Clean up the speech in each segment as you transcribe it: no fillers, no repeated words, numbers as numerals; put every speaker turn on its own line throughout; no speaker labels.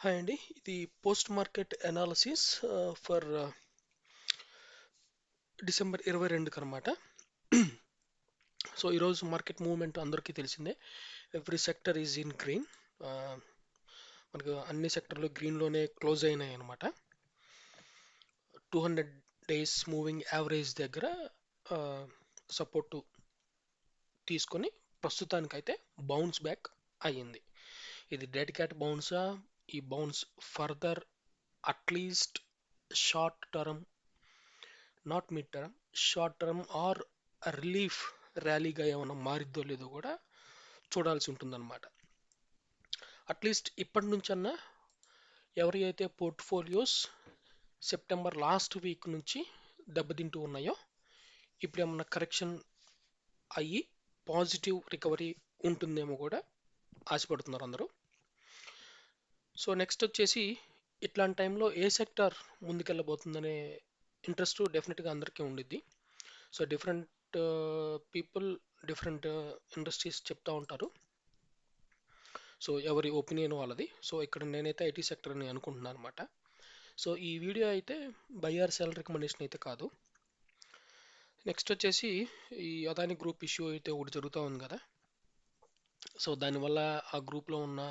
Hi అండి. ఇది post market analysis for December 22కి అనమాట. సో ఈరోజు మార్కెట్ మూవ్మెంట్ అందరికీ తెలిసిందే. Every sector is in green. మనకు అన్ని సెక్టర్లు గ్రీన్లోనే క్లోజ్ అయినాయి అనమాట. 200 డేస్ మూవింగ్ యావరేజ్ దగ్గర సపోర్ట్ తీసుకొని ప్రస్తుతానికైతే బౌన్స్ బ్యాక్ అయ్యింది. ఇది డెడ్ క్యాట్ బౌన్సా? ఈ bounce further at least short term, not mid term, short term or relief ర్యాలీగా ఏమైనా మారిద్దో లేదో కూడా చూడాల్సి ఉంటుందన్నమాట. అట్లీస్ట్ ఇప్పటి నుంచన్నా ఎవరి అయితే పోర్ట్ఫోలియోస్ సెప్టెంబర్ లాస్ట్ వీక్ నుంచి దెబ్బతింటూ ఉన్నాయో ఇప్పుడు ఏమన్నా కరెక్షన్ అయ్యి పాజిటివ్ రికవరీ ఉంటుందేమో కూడా ఆశపడుతున్నారు అందరూ. సో నెక్స్ట్ వచ్చేసి ఇట్లాంటి టైంలో ఏ సెక్టర్ ముందుకెళ్ళబోతుందనే ఇంట్రెస్ట్ డెఫినెట్గా అందరికీ ఉండిద్ది. So different people different industries చెప్తా ఉంటారు. సో ఎవరి ఒపీనియన్ వాళ్ళది. సో ఇక్కడ నేనైతే ఐటీ సెక్టర్ అని అనుకుంటున్నాను అనమాట. సో ఈ వీడియో అయితే బై ఆర్ సెల్ రికమెండేషన్ అయితే కాదు. నెక్స్ట్ వచ్చేసి ఈ అదాని గ్రూప్ ఇష్యూ అయితే ఒకటి జరుగుతూ ఉంది కదా. సో దానివల్ల ఆ గ్రూప్లో ఉన్న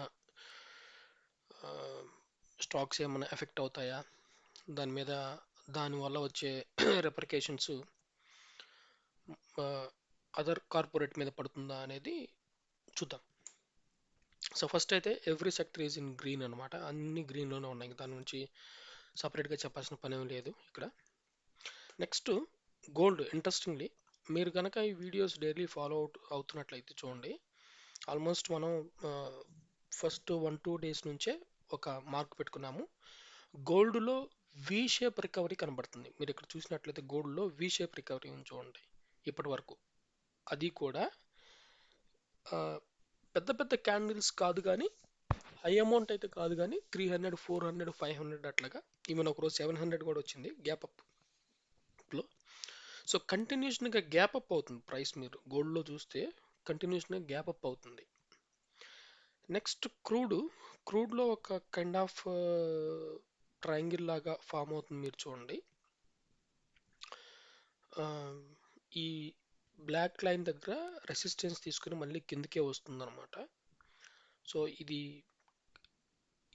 స్టాక్స్ ఏమైనా ఎఫెక్ట్ అవుతాయా, దాని మీద దానివల్ల వచ్చే రెపరికేషన్స్ అదర్ కార్పొరేట్ మీద పడుతుందా అనేది చూద్దాం. సో ఫస్ట్ అయితే every sector is in green అనమాట. అన్ని గ్రీన్లోనే ఉన్నాయి. దాని నుంచి సపరేట్గా చెప్పాల్సిన పని ఏం లేదు ఇక్కడ. Next gold. ఇంట్రెస్టింగ్లీ మీరు కనుక ఈ వీడియోస్ డైలీ ఫాలో అవుతున్నట్లయితే చూడండి, ఆల్మోస్ట్ మనం ఫస్ట్ 1-2 డేస్ నుంచే ఒక మార్క్ పెట్టుకున్నాము. గోల్డ్లో వి షేప్ రికవరీ కనబడుతుంది. మీరు ఇక్కడ చూసినట్లయితే గోల్డ్లో వి షేప్ రికవరీ ఉంది చూడండి ఇప్పటి వరకు. అది కూడా పెద్ద పెద్ద క్యాండిల్స్ కాదు కానీ, హై అమౌంట్ అయితే కాదు కానీ 300, 400, 500 అట్లాగా, ఈవెన్ ఒకరోజు 700 కూడా వచ్చింది గ్యాప్ అప్లో. సో కంటిన్యూషన్గా గ్యాప్ అప్ అవుతుంది ప్రైస్. మీరు గోల్డ్లో చూస్తే కంటిన్యూషన్గా గ్యాప్ అప్ అవుతుంది. నెక్స్ట్ క్రూడ్లో ఒక కైండ్ ఆఫ్ ట్రయాంగిల్ లాగా ఫామ్ అవుతుంది. మీరు చూడండి, ఈ బ్లాక్ లైన్ దగ్గర రెసిస్టెన్స్ తీసుకుని మళ్ళీ కిందకే వస్తుంది అనమాట. సో ఇది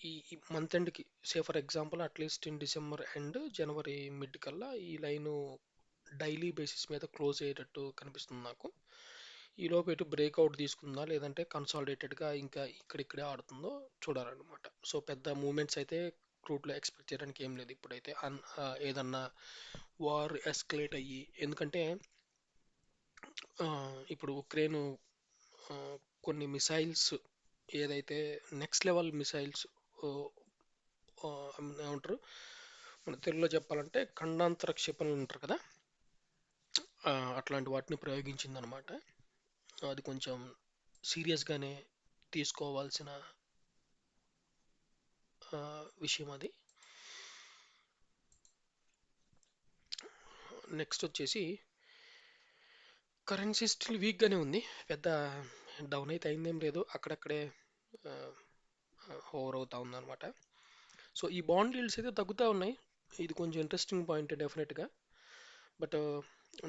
ఈ మంత్ ఎండ్కి, say for example at least in December end జనవరి మిడ్ కల్లా ఈ లైను డైలీ బేసిస్ మీద క్లోజ్ అయ్యేటట్టు కనిపిస్తుంది నాకు. ఈలోపు ఎటు బ్రేక్అవుట్ తీసుకుందా లేదంటే కన్సాలిడేటెడ్గా ఇంకా ఇక్కడిక్కడే ఆడుతుందో చూడాలన్నమాట. సో పెద్ద మూమెంట్స్ అయితే క్రూడ్లో ఎక్స్పెక్ట్ చేయడానికి ఏం లేదు ఇప్పుడైతే. ఏదన్నా వార్ ఎస్కలేట్ అయ్యి, ఎందుకంటే ఇప్పుడు ఉక్రెయిన్ కొన్ని మిసైల్స్, ఏదైతే నెక్స్ట్ లెవెల్ మిసైల్స్ ఏమంటారు మన తెలుగులో చెప్పాలంటే ఖండాంతర క్షిపణులు ఉంటారు కదా, అట్లాంటి వాటిని ప్రయోగించిందనమాట. అది కొంచెం సీరియస్గానే తీసుకోవాల్సిన విషయం అది. నెక్స్ట్ వచ్చేసి కరెన్సీ స్టిల్ వీక్గానే ఉంది. పెద్ద డౌన్ అయితే అయిందేం లేదు, అక్కడక్కడే ఓవర్ అవుతా ఉందన్నమాట. సో ఈ బాండ్ yields అయితే తగ్గుతూ ఉన్నాయి. ఇది కొంచెం ఇంట్రెస్టింగ్ పాయింట్ డెఫినెట్గా. బట్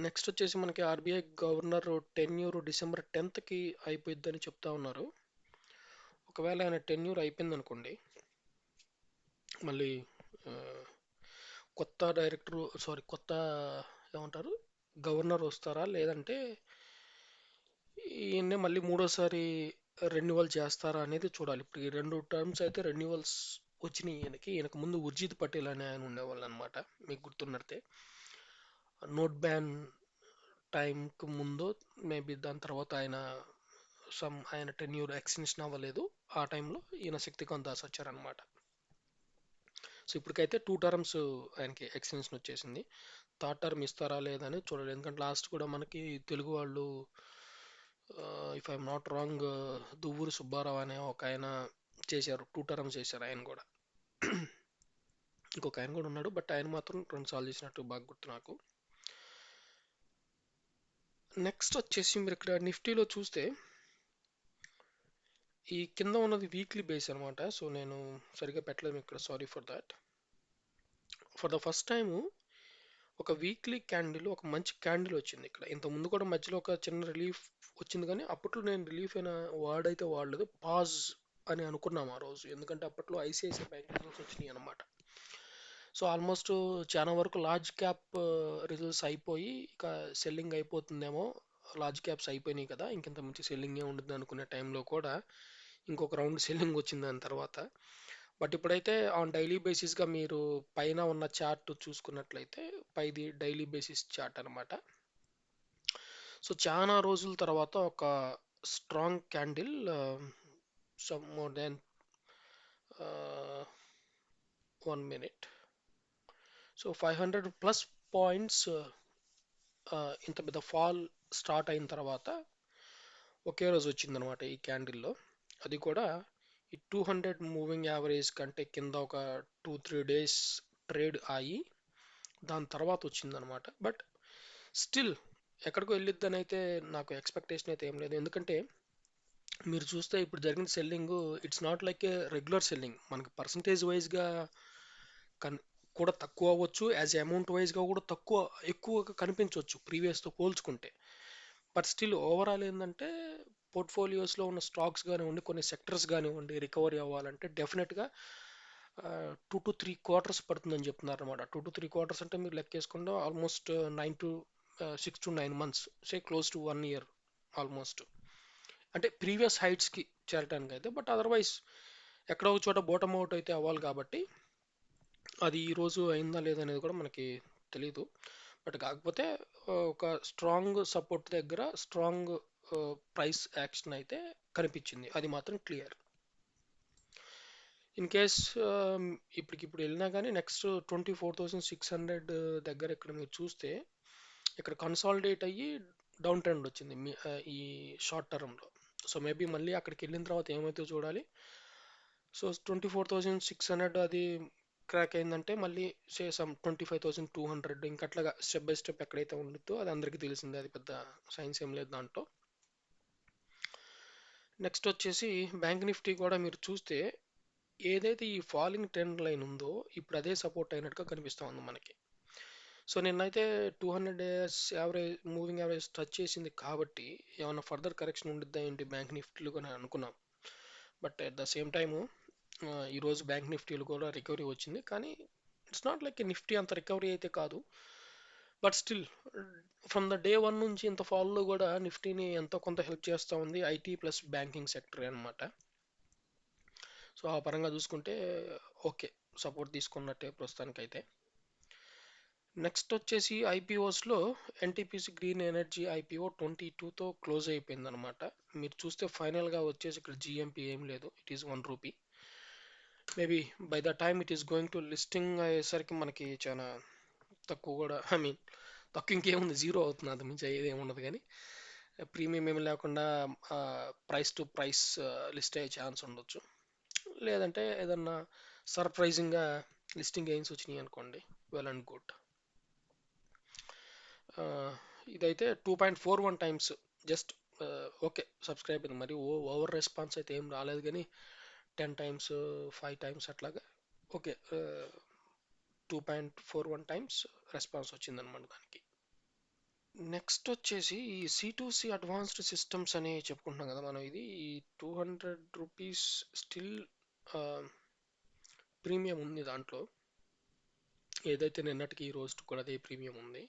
నెక్స్ట్ వచ్చేసి మనకి ఆర్బీఐ గవర్నర్ టెన్యూర్ డిసెంబర్ 10కి అయిపోయిద్దని చెప్తా ఉన్నారు. ఒకవేళ ఆయన టెన్యూర్ అయిపోయింది అనుకోండి, మళ్ళీ కొత్త ఏమంటారు గవర్నర్ వస్తారా లేదంటే ఈయన్నే మళ్ళీ మూడోసారి రెన్యువల్ చేస్తారా అనేది చూడాలి. ఇప్పుడు ఈ 2 టర్మ్స్ అయితే రెన్యువల్స్ వచ్చినాయి ఈయనకు ముందు ఉర్జిత్ పటేల్ అనే ఆయన ఉండేవాళ్ళు అనమాట. మీకు గుర్తున్నట్టే నోట్ బ్యాన్ టైంకి ముందు మేబీ, దాని తర్వాత ఆయన టెన్యూర్ ఎక్స్టెన్షన్ అవ్వలేదు. ఆ టైంలో ఈయన శక్తికాంత్ దాస్ వచ్చారనమాట. సో ఇప్పటికైతే 2 టర్మ్స్ ఆయనకి ఎక్స్టెన్షన్ వచ్చేసింది. థర్డ్ టర్మ్ ఇస్తారా లేదా అని చూడాలి. ఎందుకంటే లాస్ట్ కూడా మనకి తెలుగు వాళ్ళు, if I'm not wrong, Duvvuri Subbarao అనే ఒక ఆయన చేశారు, 2 టర్మ్స్ చేశారు ఆయన కూడా. ఇంకొక ఆయన కూడా ఉన్నాడు, బట్ ఆయన మాత్రం 2 సార్లు చేసినట్టు బాగా గుర్తు నాకు. నెక్స్ట్ వచ్చేసి మీరు ఇక్కడ నిఫ్టీలో చూస్తే ఈ కింద ఉన్నది వీక్లీ బేస్ అనమాట. సో నేను సరిగ్గా పెట్టలేదు ఇక్కడ, sorry for that. For the first time ఒక వీక్లీ క్యాండిల్, ఒక మంచి క్యాండిల్ వచ్చింది ఇక్కడ. ఇంత ముందు కూడా మధ్యలో ఒక చిన్న రిలీఫ్ వచ్చింది, కానీ అప్పట్లో నేను రిలీఫ్ అయిన వర్డ్ అయితే వాడలేదు, పాజ్ అని అనుకున్నాం ఆ రోజు. ఎందుకంటే అప్పట్లో ఐసిఐసిఐ బ్యాంక్ రిజల్ట్స్ వచ్చినాయి అనమాట. సో ఆల్మోస్ట్ చాలా వరకు లార్జ్ క్యాప్ రిజల్ట్స్ అయిపోయి ఇక సెల్లింగ్ అయిపోతుందేమో, లార్జ్ క్యాప్స్ అయిపోయినాయి కదా, ఇంకింత మంచి సెల్లింగ్ ఏ ఉంటుంది అనుకునే టైంలో కూడా ఇంకొక రౌండ్ సెల్లింగ్ వచ్చింది దాని తర్వాత. బట్ ఇప్పుడైతే ఆన్ డైలీ బేసిస్గా మీరు పైన ఉన్న చార్ట్ చూసుకున్నట్లయితే, పైది డైలీ బేసిస్ చార్ట్ అనమాట. సో చాలా రోజుల తర్వాత ఒక strong candle, some more than 1 minute. So 500 plus points ఇంత పెద్ద ఫాల్ స్టార్ట్ అయిన తర్వాత ఒకే రోజు వచ్చిందనమాట ఈ క్యాండిల్లో. అది కూడా ఈ 200 మూవింగ్ యావరేజ్ కంటే కింద ఒక 2-3 డేస్ ట్రేడ్ అయ్యి దాని తర్వాత వచ్చిందనమాట. బట్ స్టిల్ ఎక్కడికో వెళ్ళిద్దని అయితే నాకు ఎక్స్పెక్టేషన్ అయితే ఏం లేదు. ఎందుకంటే మీరు చూస్తే ఇప్పుడు జరిగిన selling, it's not like A regular selling. మనకి పర్సంటేజ్ వైజ్గా కన్ కూడా తక్కువ అవ్వచ్చు, యాజ్ అమౌంట్ వైజ్గా కూడా ఎక్కువగా కనిపించవచ్చు ప్రీవియస్తో పోల్చుకుంటే. బట్ స్టిల్ ఓవరాల్ ఏంటంటే పోర్ట్ఫోలియోస్లో ఉన్న స్టాక్స్ కానివ్వండి, కొన్ని సెక్టర్స్ కానివ్వండి, రికవరీ అవ్వాలంటే డెఫినెట్గా 2 to 3 quarters పడుతుందని చెప్తున్నారు అనమాట. 2 to 3 quarters అంటే మీరు లెక్కేసుకుంటే almost 6 to 9 months, say close to 1 year almost. అంటే ప్రీవియస్ హైట్స్కి చేరటానికి అయితే. బట్ అదర్వైజ్ ఎక్కడో ఒక చోట బాటమ్ అవుట్ అయితే అవ్వాలి కాబట్టి, అది ఈరోజు అయిందా లేదా అనేది కూడా మనకి తెలియదు. బట్ కాకపోతే ఒక స్ట్రాంగ్ సపోర్ట్ దగ్గర స్ట్రాంగ్ ప్రైస్ యాక్షన్ అయితే కనిపించింది, అది మాత్రం క్లియర్. ఇన్ కేస్ ఇప్పటికిప్పుడు వెళ్ళినా కానీ నెక్స్ట్ 24,600 దగ్గర ఇక్కడ మీరు చూస్తే, ఇక్కడ కన్సాలిడేట్ అయ్యి డౌన్ ట్రెండ్ వచ్చింది ఈ షార్ట్ టర్మ్లో. సో మేబీ మళ్ళీ అక్కడికి వెళ్ళిన తర్వాత ఏమైతే చూడాలి. సో 24,600 అది క్రాక్ అయిందంటే మళ్ళీ సమ్ 25,200 ఇంకా అట్లాగా స్టెప్ బై స్టెప్ ఎక్కడైతే ఉండిద్దో అది అందరికీ తెలిసిందే, అది పెద్ద సైన్స్ ఏం లేదు దాంట్లో. నెక్స్ట్ వచ్చేసి బ్యాంక్ నిఫ్టీ కూడా మీరు చూస్తే, ఏదైతే ఈ ఫాలింగ్ ట్రెండ్ లైన్ ఉందో ఇప్పుడు అదే సపోర్ట్ అయినట్టుగా కనిపిస్తూ ఉంది మనకి. సో నిన్నైతే 200 days average moving average touch చేసింది కాబట్టి ఏమైనా ఫర్దర్ కరెక్షన్ ఉండిద్దా ఏంటి బ్యాంక్ నిఫ్టీలో అని అనుకున్నాం. But at the same time ఈరోజు బ్యాంక్ నిఫ్టీలో కూడా రికవరీ వచ్చింది, కానీ ఇట్స్ నాట్ లైక్ నిఫ్టీ అంత రికవరీ అయితే కాదు. But still from the day one నుంచి ఇంత ఫాల్లో కూడా నిఫ్టీని ఎంతో కొంత హెల్ప్ చేస్తూ ఉంది ఐటీ ప్లస్ బ్యాంకింగ్ సెక్టర్ అనమాట. సో ఆ పరంగా చూసుకుంటే ఓకే, సపోర్ట్ తీసుకున్నట్టే ప్రస్తుతానికైతే. నెక్స్ట్ వచ్చేసి ఐపీఓస్లో ఎన్టీపీసీ గ్రీన్ ఎనర్జీ ఐపీఓ 22తో క్లోజ్ అయిపోయింది అనమాట. మీరు చూస్తే ఫైనల్గా వచ్చేసి ఇక్కడ జిఎంపీ ఏం లేదు, it is ₹1. Maybe by the time it is going to listing అయ్యేసరికి మనకి చాలా తక్కువ కూడా, ఐ మీన్ తక్కువ ఇంకేముంది, జీరో అవుతుంది, అది మించి అయ్యేది ఏముండదు. కానీ ప్రీమియం ఏమి లేకుండా ప్రైస్ టు ప్రైస్ లిస్ట్ అయ్యే ఛాన్స్ ఉండొచ్చు. లేదంటే ఏదన్నా సర్ప్రైజింగ్గా లిస్టింగ్ గెయిన్స్ వచ్చినాయి అనుకోండి, వెల్ అండ్ గుడ్. ఇదైతే 2.41 times జస్ట్ ఓకే సబ్స్క్రైబ్ అయింది. మరి ఓవర్ రెస్పాన్స్ అయితే ఏం రాలేదు, కానీ 10 times 5 times అట్లాగా ఓకే 2.41 times రెస్పాన్స్ వచ్చిందనమాట దానికి. నెక్స్ట్ వచ్చేసి ఈ C2C అడ్వాన్స్డ్ సిస్టమ్స్ అని చెప్పుకుంటున్నాం కదా మనం. ఇది ఈ ₹200 స్టిల్ ప్రీమియం ఉంది దాంట్లో, ఏదైతే నిన్నటికి ఈ రోజు కూడా అదే ప్రీమియం ఉంది.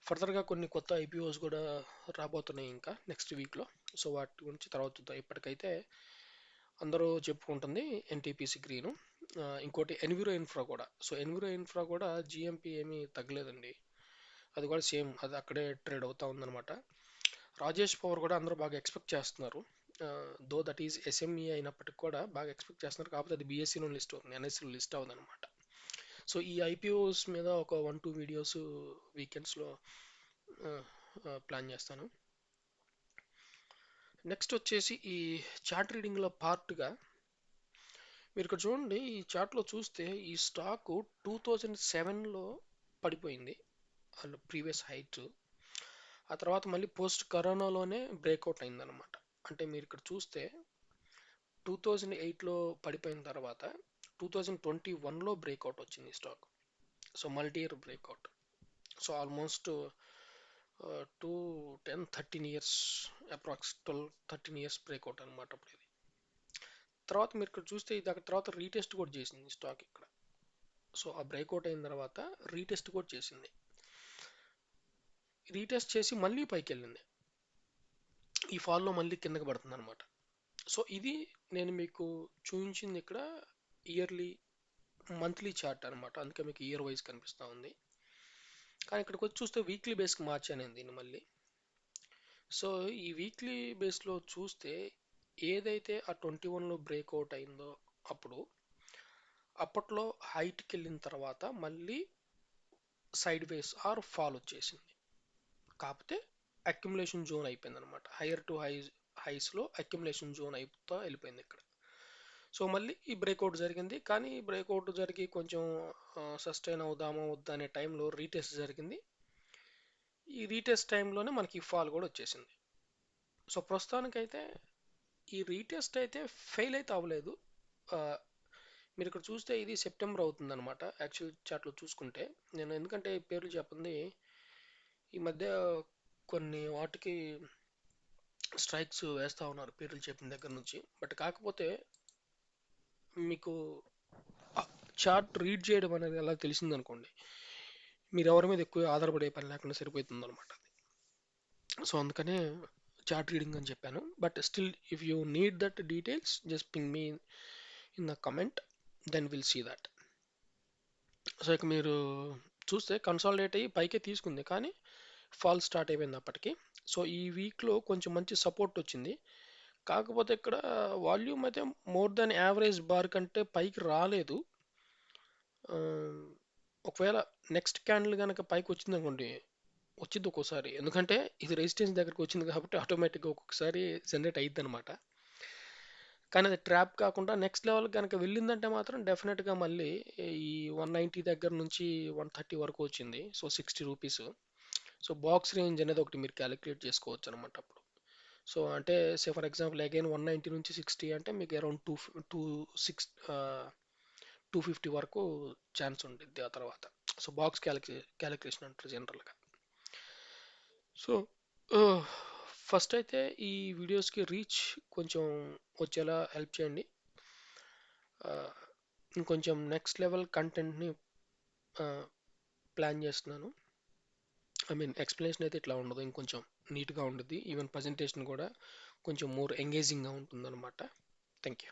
ఫర్దర్గా కొన్ని కొత్త ఐపీఓస్ కూడా రాబోతున్నాయి ఇంకా నెక్స్ట్ వీక్లో. సో వాటి గురించి తర్వాత చూద్దాం. ఇప్పటికైతే అందరూ చెప్పుకుంటుంది ఎన్టీపీసీ గ్రీను. ఇంకోటి ఎన్విరో ఇన్ఫ్రా కూడా. సో ఎన్విరో ఇన్ఫ్రా కూడా జిఎంపీ ఏమీ తగ్గలేదండి, అది కూడా సేమ్, అది అక్కడే ట్రేడ్ అవుతా ఉందన్నమాట. రాజేష్ పవర్ కూడా అందరూ బాగా ఎక్స్పెక్ట్ చేస్తున్నారు, దో దట్ ఈజ్ ఎస్ఎంఈ అయినప్పటికి కూడా బాగా ఎక్స్పెక్ట్ చేస్తున్నారు. కాకపోతే అది బీఎస్సీలో లిస్ట్ అవుతుంది, ఎన్ఎస్సీలో లిస్ట్ అవుతుంది అనమాట. సో ఈ ఐపీఓస్ మీద ఒక 1-2 వీడియోస్ వీకెండ్స్లో ప్లాన్ చేస్తాను. నెక్స్ట్ వచ్చేసి ఈ చార్ట్ రీడింగ్లో పార్ట్గా మీరు ఇక్కడ చూడండి, ఈ చార్ట్లో చూస్తే ఈ స్టాక్ 2007లో పడిపోయింది ప్రీవియస్ హైట్, ఆ తర్వాత మళ్ళీ పోస్ట్ కరోనాలోనే బ్రేక్అవుట్ అయిందనమాట. అంటే మీరు ఇక్కడ చూస్తే 2008లో పడిపోయిన తర్వాత 2021లో బ్రేక్అవుట్ వచ్చింది stock. So multi year breakout. So almost 13 years, approx 13 years breakout అనమాట అప్పుడు ఇది. తర్వాత మీరు ఇక్కడ చూస్తే ఇది అక్కడ తర్వాత రీటెస్ట్ కూడా చేసింది స్టాక్ ఇక్కడ. సో ఆ బ్రేక్అవుట్ అయిన తర్వాత రీటెస్ట్ కూడా చేసింది. రీటెస్ట్ చేసి మళ్ళీ పైకి వెళ్ళింది. ఈ ఫాల్లో మళ్ళీ కిందకి పడుతుంది అనమాట. సో ఇది నేను మీకు చూపించింది ఇక్కడ ఇయర్లీ, మంత్లీ చార్ట్ అనమాట. అందుకే మీకు ఇయర్ వైజ్ కనిపిస్తూ ఉంది. కానీ ఇక్కడికి వచ్చి చూస్తే వీక్లీ బేస్కి మార్చాను నేను దీన్ని మళ్ళీ. సో ఈ వీక్లీ బేస్లో చూస్తే ఏదైతే ఆ 21లో బ్రేక్అవుట్ అయిందో అప్పట్లో హైట్కి వెళ్ళిన తర్వాత మళ్ళీ సైడ్ వేస్ ఆర్ ఫాల్ వచ్చేసింది. కాకపోతే అక్యుములేషన్ జోన్ అయిపోయింది అనమాట. హైయర్ టు హైస్లో అక్యుములేషన్ జోన్ అయిపోతా వెళ్ళిపోయింది ఇక్కడ. సో మళ్ళీ ఈ బ్రేక్అవుట్ జరిగింది. కానీ బ్రేక్అవుట్ జరిగి కొంచెం సస్టైన్ అవుదామా వద్దా అనే టైంలో రీటెస్ట్ జరిగింది. ఈ రీటెస్ట్ టైంలోనే మనకి ఫాల్ కూడా వచ్చేసింది. సో ప్రస్తుతానికైతే ఈ రీటెస్ట్ అయితే ఫెయిల్ అయితే అవ్వలేదు. ఆ, మీరు ఇక్కడ చూస్తే ఇది సెప్టెంబర్ అవుతుంది అనమాట యాక్చువల్ చార్ట్లో చూసుకుంటే. నేను ఎందుకంటే ఈ పేర్లు చెప్పింది ఈ మధ్య కొన్ని వాటికి స్ట్రైక్స్ వేస్తూ ఉన్నారు పేర్లు చెప్పిన దగ్గర నుంచి. బట్ కాకపోతే మీకు చార్ట్ రీడ్ చేయడం అనేది ఎలా తెలిసింది అనుకోండి, మీరు ఎవరి మీద ఎక్కువ ఆధారపడే పని లేకుండా సరిపోతుంది అనమాట. సో అందుకనే చార్ట్ రీడింగ్ అని చెప్పాను. But still if you need that details just ping me in the comment, then will see that. So ఇక మీరు చూస్తే కన్సాలిడేట్ అయ్యి పైకే తీసుకుంది, కానీ ఫాల్ స్టార్ట్ అయిపోయింది అప్పటికి. సో ఈ వీక్లో కొంచెం మంచి సపోర్ట్ వచ్చింది. కాకపోతే ఇక్కడ వాల్యూమ్ అయితే మోర్ దాన్ యావరేజ్ బార్ కంటే పైకి రాలేదు. ఆ, ఒకవేళ నెక్స్ట్ క్యాండిల్ కనుక పైకి వచ్చింది అనుకోండి, వచ్చింది ఒక్కోసారి. ఎందుకంటే ఇది రెసిస్టెన్స్ దగ్గరకు వచ్చింది కాబట్టి ఆటోమేటిక్గా ఒక్కొక్కసారి జనరేట్ అయ్యిద్ది అనమాట. కానీ అది ట్రాప్ కాకుండా నెక్స్ట్ లెవెల్ కనుక వెళ్ళిందంటే మాత్రం డెఫినెట్గా మళ్ళీ ఈ 190 దగ్గర నుంచి 130 వరకు వచ్చింది. So 60 rupees. So box range అనేది ఒకటి మీరు క్యాలిక్యులేట్ చేసుకోవచ్చు అనమాట అప్పుడు. సో అంటే సే ఫర్ ఎగ్జాంపుల్ అగైన్ 190 నుంచి 60 అంటే మీకు అరౌండ్ టూ 250 వరకు ఛాన్స్ ఉంటుంది ఆ తర్వాత. సో బాక్స్ క్యాలిక్యులేషన్ అంటారు జనరల్గా. సో ఫస్ట్ అయితే ఈ వీడియోస్కి రీచ్ కొంచెం వచ్చేలా హెల్ప్ చేయండి. ఆ, ఇంకొంచెం నెక్స్ట్ లెవెల్ కంటెంట్ని ప్లాన్ చేస్తున్నాను. ఐ మీన్ ఎక్స్ప్లెనేషన్ అయితే ఇట్లా ఉండదు, ఇంకొంచెం నీట్గా ఉంటుంది. ఈవెన్ ప్రజెంటేషన్ కూడా కొంచెం మోర్ ఎంగేజింగ్గా ఉంటుంది అనమాట. Thank you.